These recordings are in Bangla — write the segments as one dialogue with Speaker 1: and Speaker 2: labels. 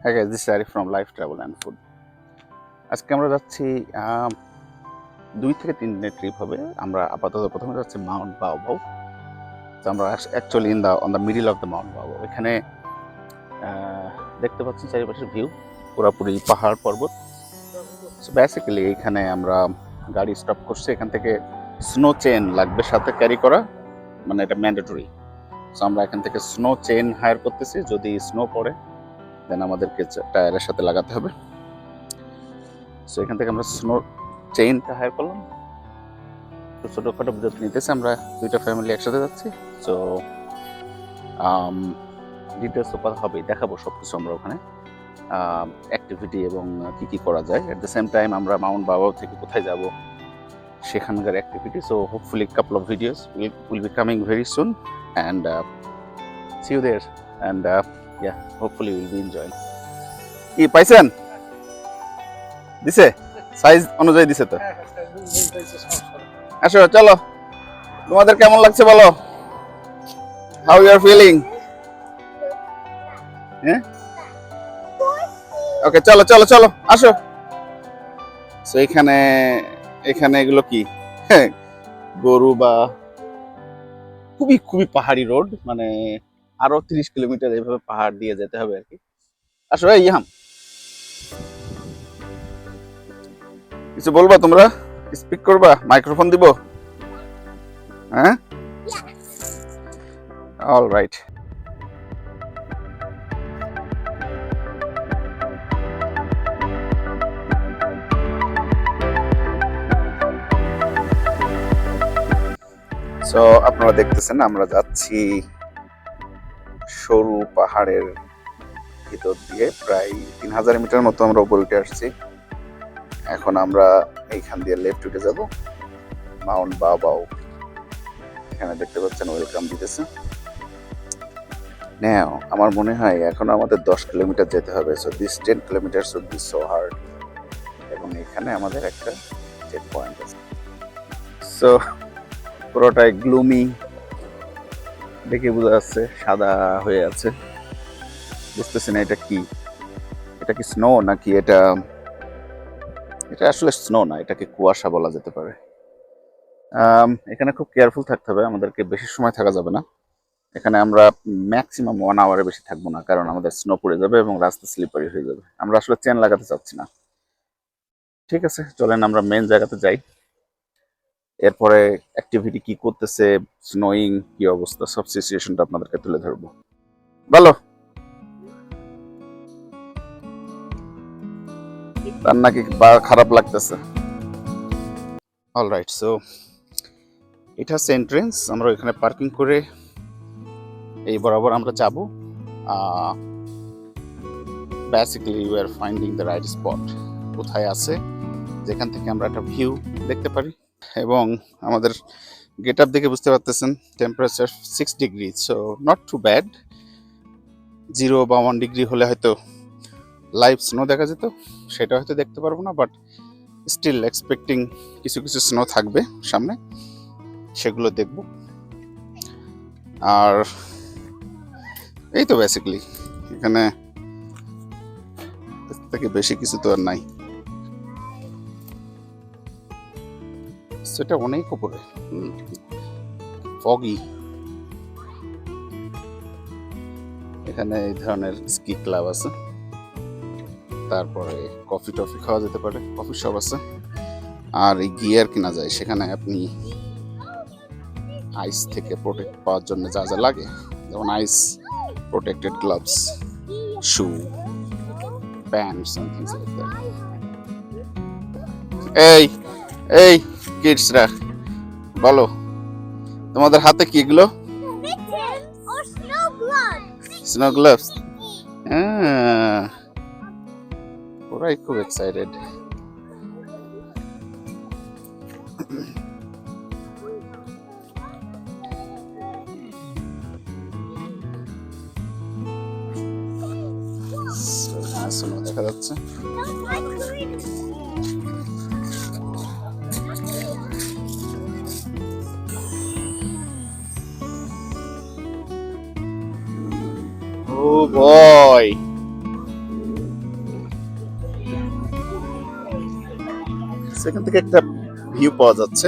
Speaker 1: Hi guys, this is Arif from Life Travel and Food. আজকে আমরা যাচ্ছি 2 থেকে 3 দিনের ট্রিপ হবে। আমরা আপাতত প্রথমে যাচ্ছি মাউন্ট বাওবাও। তো আমরা actually on the middle of the mount Baw Baw. এখানে দেখতে পাচ্ছেন চারিপাশের ভিউ পুরোপুরি পাহাড় পর্বত। সো বেসিক্যালি এখানে আমরা গাড়ি স্টপ করছি। এখান থেকে স্নো চেন লাগবে সাথে ক্যারি করা, মানে এটা ম্যান্ডেটরি। সো আমরা এখান থেকে স্নো চেন হায়ার করতেছি, যদি স্নো পড়ে দেন আমাদেরকে টায়ারের সাথে লাগাতে হবে। সো এখান থেকে আমরা স্নো চেইনটা হায়ার করলাম। তো ছোটোখাটো বিরতি নিতেছি, আমরা দুইটা ফ্যামিলি একসাথে যাচ্ছি। সো ডিটেলস তো কথা হবেই, দেখাবো সব কিছু আমরা ওখানে অ্যাক্টিভিটি এবং কী কী করা যায়। অ্যাট দ্য সেম টাইম আমরা মাউন্ট বাওবাও থেকে কোথায় যাব সেখানকার activity. So hopefully couple of videos will be coming very soon and see you there and yeah, hopefully we'll be enjoying. কি পাইছেন? দিছে সাইজ অনুযায়ী দিছে তো। আসো চলো, তোমাদের কেমন লাগছে বলো। How you are feeling? হ্যাঁ, ওকে চলো চলো চলো আসো। সো এখানে এগুলো কি গরু বা খুবই খুবই পাহাড়ি রোড, মানে আরো 30 কিলোমিটার এইভাবে পাহাড় দিয়ে যেতে হবে আর কি। আসো ইয়াম, কিছু বলবা তোমরা? স্পিক করবা? মাইক্রোফোন দিব? হ্যাঁ, অল রাইট। সো আপনারা দেখতেছেন আমরা যাচ্ছি সরু পাহাড়ের ভিতর দিয়ে, প্রায় 3000 মিটার মতো আমরা উপরে উঠে আসছি। এখন আমরা এইখান দিয়ে লেফট উঠে যাব মাউন্ট বাওবাও। এখানে দেখতে পাচ্ছেন ওয়েলকাম দিতেছে। নাও আমার মনে হয় এখন আমাদের 10 কিলোমিটার যেতে হবে। So this 10 kilometre should be so hard. এবং এখানে আমাদের একটা চেক পয়েন্ট আছে। সো পুরোটাই গ্লুমি, দেখে বোঝা যাচ্ছে সাদা হয়ে আছে। বুঝতেছি না এটা কি, এটা কি স্নো নাকি এটা আসলে স্নো না, এটাকে কুয়াশা বলা যেতে পারে। এখানে খুব কেয়ারফুল থাকতে হবে, আমাদেরকে বেশি সময় থাকা যাবে না এখানে। আমরা ম্যাক্সিমাম 1 আওয়ারের বেশি থাকবো না, কারণ আমাদের স্নো পড়ে যাবে এবং রাস্তা স্লিপারি হয়ে যাবে। আমরা আসলে চেন লাগাতে চাচ্ছি না। ঠিক আছে, চলেন আমরা মেন জায়গাতে যাই। এরপরে অ্যাক্টিভিটি কি করতেছে, স্নোয়িং কি অবস্থা, সব সিচুয়েশনটা আপনাদেরকে তুলে ধরবো। বলো, তার নাকি খারাপ লাগতেছে? অলরাইট, সো এটা হচ্ছে এন্ট্রেন্স। আমরা এখানে পার্কিং করে এই বরাবর আমরা যাব। Basically we are finding the right spot, কোথায় আছে যেখান থেকে আমরা একটা ভিউ দেখতে পারি। এবং আমাদের গেট আপ দেখে বুঝতে পারতেছেন temperature 6 degree, so not too bad. 0 বা 1 ডিগ্রি হলে হয়তো লাইভ স্নো দেখা যেত, সেটা হয়তো দেখতে পারবো না, বাট স্টিল এক্সপেক্টিং কিছু কিছু স্নো থাকবে সামনে, সেগুলো দেখব। আর এই তো বেসিক্যালি এখানে থেকে বেশি কিছু তো আর নাই। সেটা অনেক উপরে, ফগি। এখানে এই ধরনের স্কি ক্লাব আছে, তারপরে কফি টফি খাওয়া যেতে পারে, কফি শপ আছে। আর এই গিয়ার কিনা যায় সেখানে, আপনি আইস থেকে প্রোটেক্ট পাওয়ার জন্য যা যা লাগে, যেমন ice protected gloves, shoe, pants and things like that. এই কিডসরা বলো, তোমাদের হাতে কি এগুলো? Snow gloves. ওরাই খুব এক্সাইটেড। দেখা যাচ্ছে Oh boy! সেখান থেকে একটা ভিউ পাওয়া যাচ্ছে।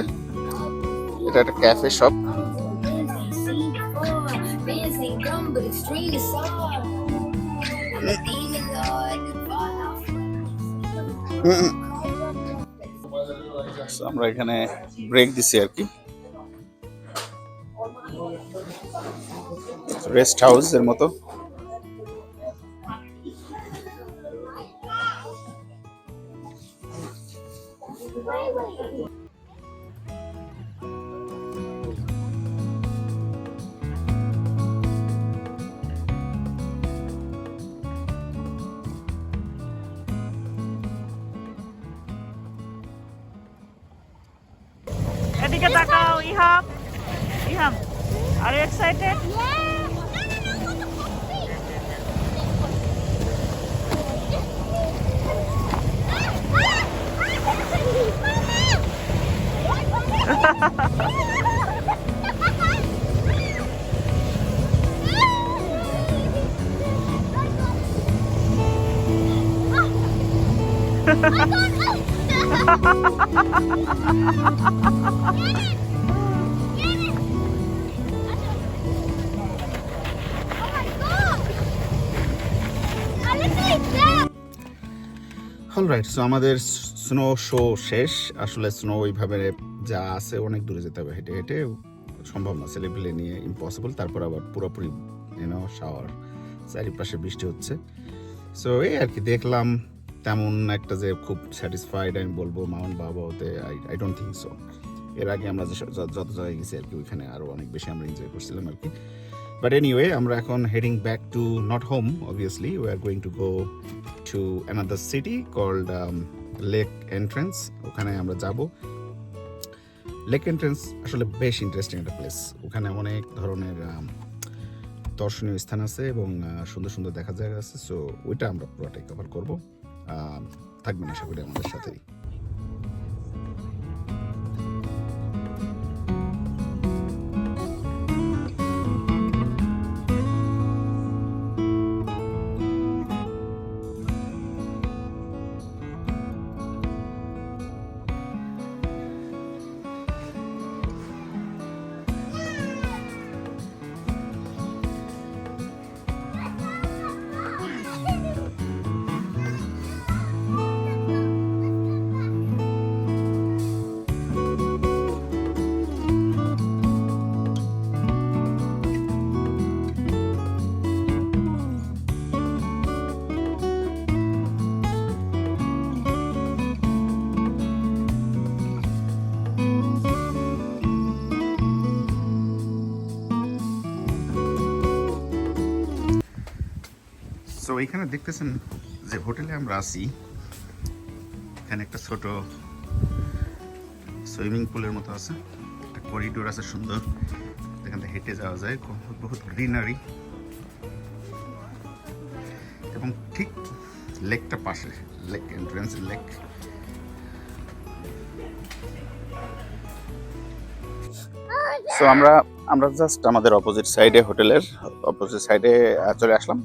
Speaker 1: এটা একটা ক্যাফে শপ। আমরা এখানে ব্রেক দিছি আর কি, রেস্ট হাউস এর মতো।
Speaker 2: এদিকে তাকাও ইহাম। ইহাম, are you excited?
Speaker 1: Alright, so আমাদের স্নো শো শেষ। আসলে স্নো ওইভাবে যা আছে অনেক দূরে যেতে হবে, হেঁটে হেঁটে সম্ভব না, ছেলেপিলে নিয়ে ইম্পসিবল। তারপর আবার পুরোপুরি শাওয়ার, চারিপাশে বৃষ্টি হচ্ছে। সো এই আর কি দেখলাম, তেমন একটা যে খুব স্যাটিসফাইড আমি বলবো মাউন্ট বাওবাওতে, আই ডোন্ট থিঙ্ক সো। এর আগে আমরা যত জায়গায় গেছি আর কি, ওইখানে আরও অনেক বেশি আমরা এনজয় করছিলাম আর কি। বাট এনিওয়ে, আমরা এখন heading back to not home obviously. We are going to go to another city called lake entrance. ওখানে আমরা যাব। লেক এন্ট্রেন্স আসলে বেশ ইন্টারেস্টিং একটা প্লেস। ওখানে অনেক ধরনের দর্শনীয় স্থান আছে এবং সুন্দর সুন্দর দেখার জায়গা আছে। সো ওইটা আমরা পুরোটাই কভার করবো। থাকবেন আশা করি আমাদের সাথেই। সো এইখানে দেখতেছেন যে হোটেলে আমরা আছি, এখানে একটা ছোট সুইমিং পুলের মতো আছে, একটা করিডোর আছে সুন্দর, এখান থেকে হেঁটে যাওয়া যায়, বহুত গ্রিনারি এবং ঠিক লেকটা পাশে, লেক এন্ট্রেন্স লেক। সো আমরা জাস্ট আমাদের অপোজিট সাইডে, হোটেলের অপোজিট সাইডে চলে আসলাম।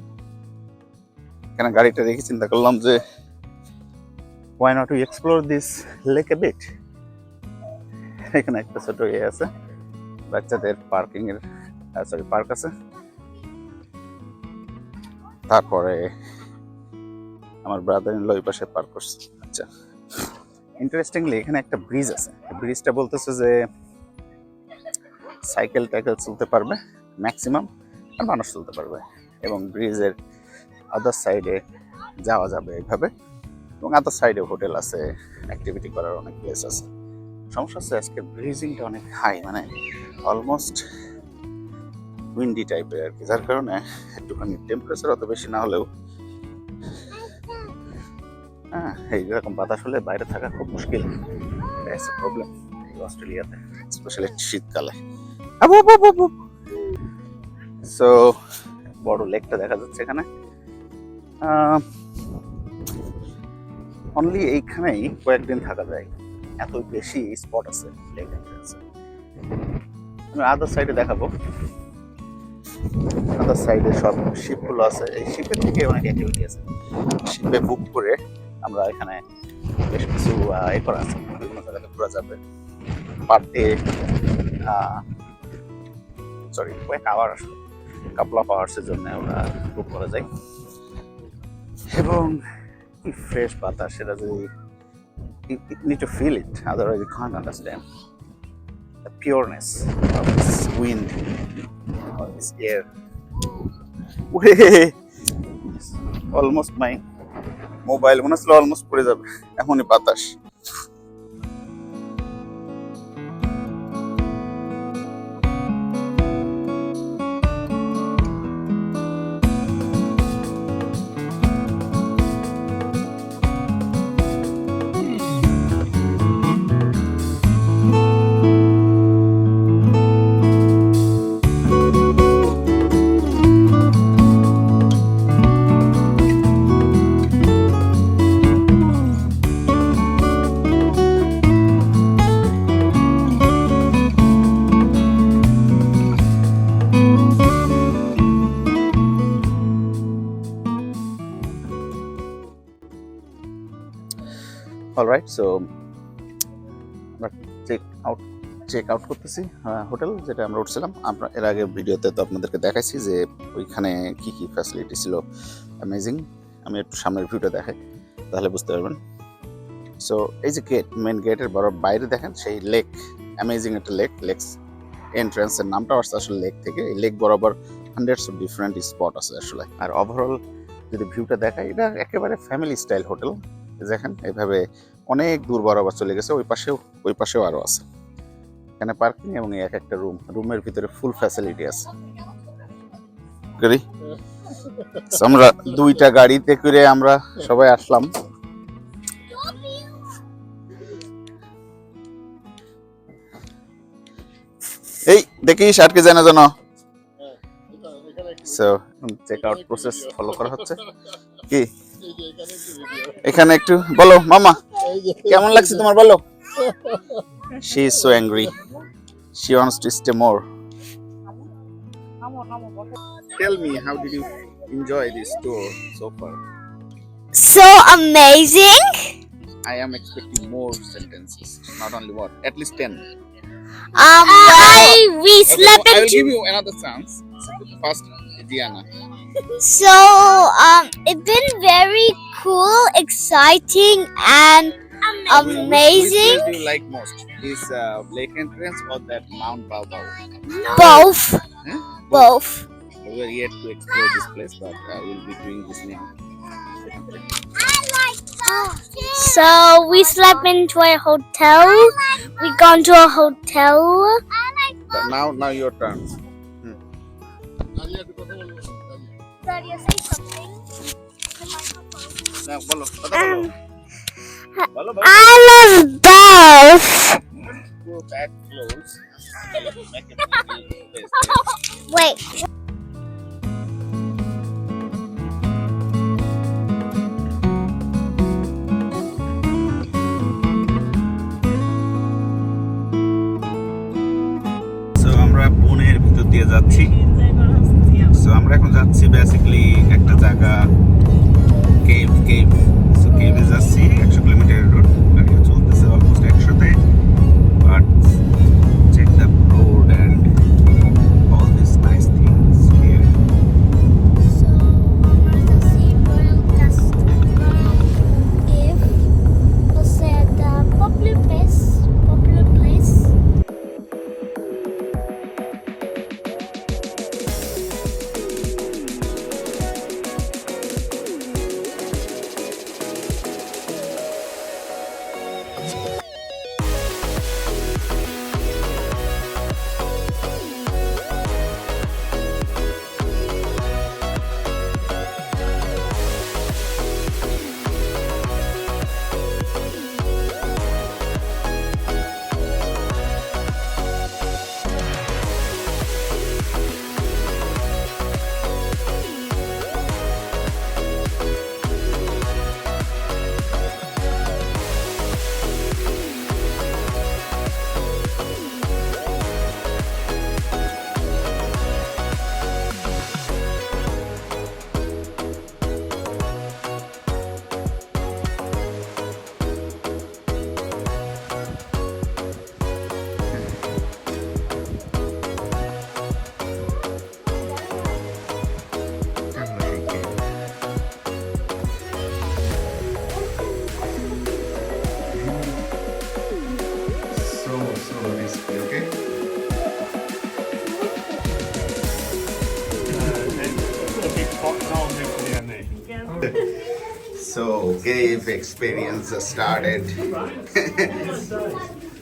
Speaker 1: এখানে গাড়িটা দেখে চিন্তা করলাম যে why not we explore this lake a bit. এখানে একটা ছোট ইয়ে আছে, বাচ্চাদের পার্কিং এর পার্ক আছে। তারপরে আমার ব্রাদার ইন ল ওই পাশে পার্ক করছে। আচ্ছা, ইন্টারেস্টিংলি এখানে একটা ব্রিজ আছে। ব্রিজটা বলতেছে যে সাইকেল টাইকেল চলতে পারবে ম্যাক্সিমাম, আর মানুষ চলতে পারবে, এবং ব্রিজের আদার সাইডে যাওয়া যাবে এইভাবে, এবং আদার সাইডে হোটেল আছে, অ্যাক্টিভিটি করার অনেক প্লেস আছে। সমস্যা হচ্ছে আজকে ব্রিজিংটা অনেক হাই, মানে অলমোস্ট উইন্ডি টাইপের আর কি, যার কারণে একটুখানি টেম্পারেচার অত বেশি না হলেও হ্যাঁ এইরকম বাতাস হলে বাইরে থাকা খুব মুশকিল। প্রবলেম এই অস্ট্রেলিয়াতে, স্পেশালি শীতকালে। সো বড় লেকটা দেখা যাচ্ছে এখানে। অনলি এইখানেই কয়েকদিন থাকা যায়, এত বেশি স্পট আছে লেক এন্ট্রেন্সে। আমি আদার সাইডে দেখাবো। আদার সাইডে সব শিপগুলো আছে, এই শিপের থেকে অনেক অ্যাক্টিভিটি আছে। শিপে বুক করে আমরা এখানে বেশ কিছু করা আছে, করা যাবে পার ডে, সরি কয়েক আওয়ার, কাপল অফ আওয়ার্সের জন্য ওরা বুক করা যায়। এবং কি ফ্রেশ বাতাস, সেটা যদি you need to feel it, otherwise you can't understand the pureness of this wind, of this air. Almost my mobile মনে হচ্ছিল অলমোস্ট পড়ে যাবে, এমনই বাতাস। অলরাইট, সো আমরা চেক আউট করতেছি হোটেল যেটা আমরা উঠছিলাম। আমরা এর আগে ভিডিওতে তো আপনাদেরকে দেখাইছি যে ওইখানে কি কি ফ্যাসিলিটি ছিল, অ্যামেজিং। আমি একটু সামনের ভিউটা দেখাই, তাহলে বুঝতে পারবেন। সো এই যে গেট, মেন গেটের বাইরে দেখেন সেই লেক, অ্যামেজিং একটা লেকস এন্ট্রান্সের নামটা আসছে আসলে লেক থেকে। এই লেক বরাবর হান্ড্রেডস অফ ডিফারেন্ট স্পট আছে আসলে। আর ওভারঅল যদি ভিউটা দেখাই, এটা একেবারে ফ্যামিলি স্টাইল হোটেল। দেখেন এইভাবে অনেক দূর বরাবর চলে গেছে, ওই পাশেও আরো আছে। এখানে পার্কিং এবং এক একটা রুমের ভিতরে ফুল ফ্যাসিলিটি আছে। আমরা দুইটা গাড়িতে করে আমরা সবাই আসলাম। এই দেখিস আটকে যায় না যেন। So check out process follow করা হচ্ছে। কি এখানে একটু বলো মামা, কেমন লাগছে তোমার বলো? She is so angry. She wants to stay more. Tell me, how did you enjoy this tour so far?
Speaker 3: So amazing.
Speaker 1: I am expecting more sentences, not only one, at least 10.
Speaker 3: We slept
Speaker 1: I will
Speaker 3: in.
Speaker 1: give you another chance. First, Diana.
Speaker 3: So it's been very cool, exciting, and
Speaker 1: Which
Speaker 3: amazing.
Speaker 1: place do you like most? This lake entrance or that Mount Baobab?
Speaker 3: Both.
Speaker 1: Huh?
Speaker 3: Both.
Speaker 1: We are yet to explore this place, but we'll be doing this now.
Speaker 3: So we slept into a hotel. We gone to a hotel.
Speaker 1: But now your turn.
Speaker 3: Daddy, say something.
Speaker 1: Now, bolo, কথা বলো। বলো, বলো।
Speaker 3: I love both.
Speaker 1: Go back close. Make a beautiful place.
Speaker 3: Wait.
Speaker 1: So আমরা বনের ভিতর দিয়ে যাচ্ছি। সো আমরা এখন যাচ্ছি বেসিক্যালি একটা জায়গা, কেভ। সো কেভে যাচ্ছি 100 কিলোমিটার রোড, গাড়ি চলতেছে অলমোস্ট 100-তে। But check the road and all this nice things here.
Speaker 3: So we're gonna see if let's say the popular place.
Speaker 1: So, cave experience started.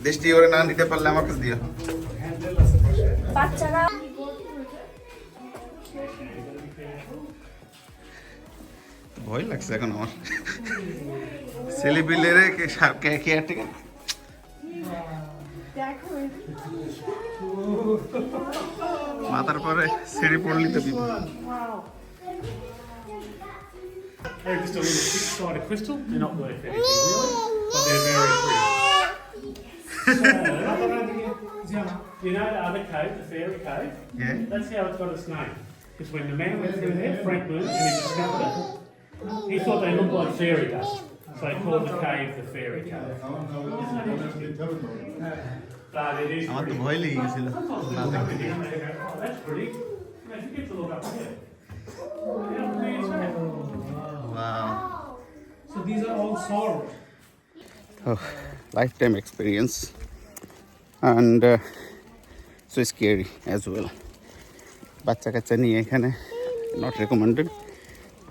Speaker 1: দৃষ্টি ওরে না নিতে পারলে আমার কাছে দিও।
Speaker 3: বাচ্চারা
Speaker 1: ভয় লাগছে এখন আমার। ছেলে পিলেরে কে ঠিক মাথার পরে সিঁড়ি পড়লি তো বিপদ।
Speaker 4: They're just a little six-sided crystal. They're not worth anything really, but they're very pretty. You know the other cave, the fairy cave?
Speaker 1: Yeah.
Speaker 4: That's how it's got its name. Because when the man went through there, Frank Moon, and he discovered it, he thought they looked like fairy dust. So they called the cave the fairy cave. Isn't that interesting? But it is
Speaker 1: আমার তো
Speaker 4: pretty.
Speaker 1: ভয় লেগে গেছিল।
Speaker 4: Oh, that's pretty. Man, you get to look up there. How pretty is that?
Speaker 1: Wow.
Speaker 4: So these are all sorrels.
Speaker 1: Oh, lifetime experience and so scary as well. বাচ্চা কাচ্চা নিয়ে এখানে নট রেকমেন্ডেড।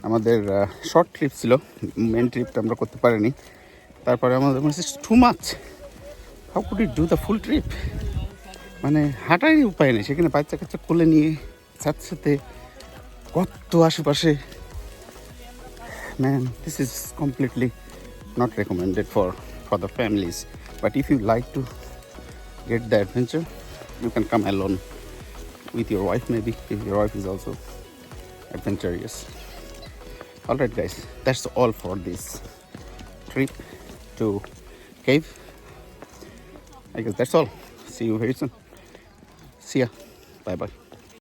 Speaker 1: আমাদের শর্ট ট্রিপ ছিল, মেন ট্রিপটা আমরা করতে পারিনি। তারপরে আমাদের মনে হচ্ছে too much, how could you do the full trip, মানে হাঁটারই উপায় নেই। সেখানে বাচ্চা কাচ্চা কোলে নিয়ে সাথে সাথে কত আশেপাশে, man, this is completely not recommended for the families. But if you like to get the adventure, you can come alone with your wife, maybe if your wife is also adventurous. All right guys, that's all for this trip to cave. I guess that's all. See you very soon. See ya. Bye bye.